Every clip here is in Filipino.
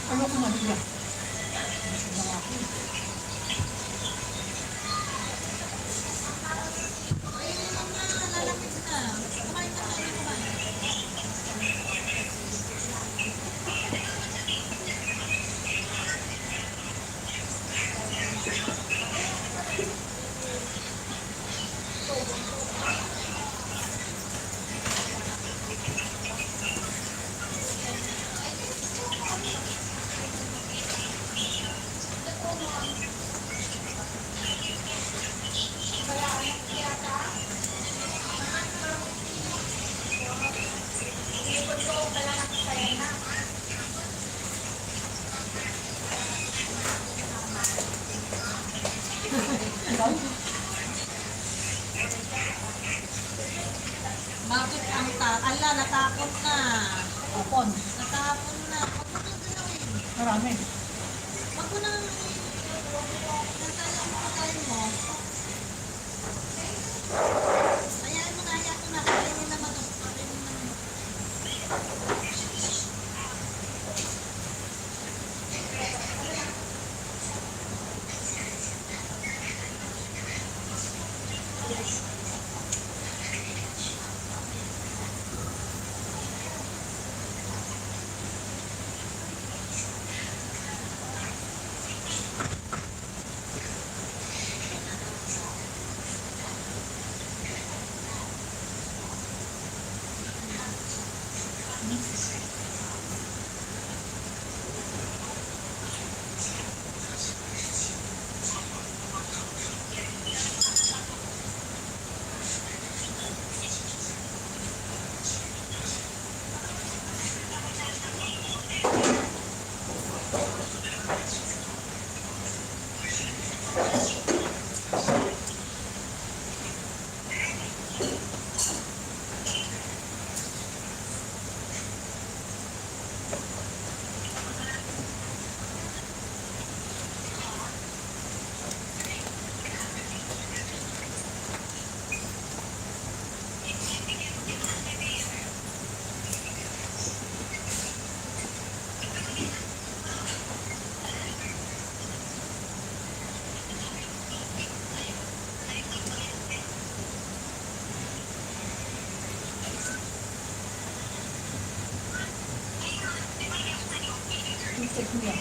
Ano ko mabigla? Bakit ang ala, natapon na. Tapon. Natapon na. Huwag mo itong gawin. Marami. Huwag mo nang nasayang mo pagkain mo. Hayaan mo na, hayaan mo na. Kaya niya naman ito. Kaya niya naman. Isip niya.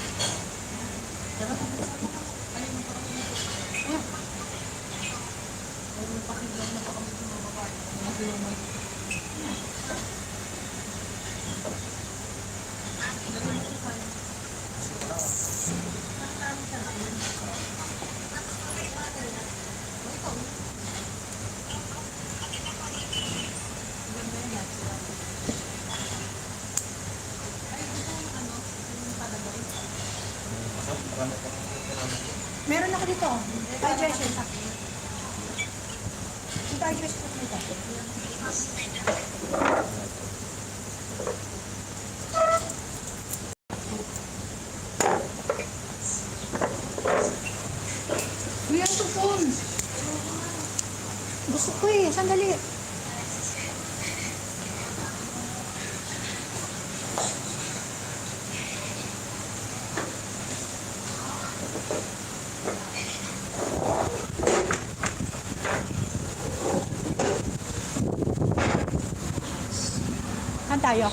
Meron ako dito. Digestion. Digestion dito. Uy, ang tupon. Gusto ko eh. Sandali. Kan tayo?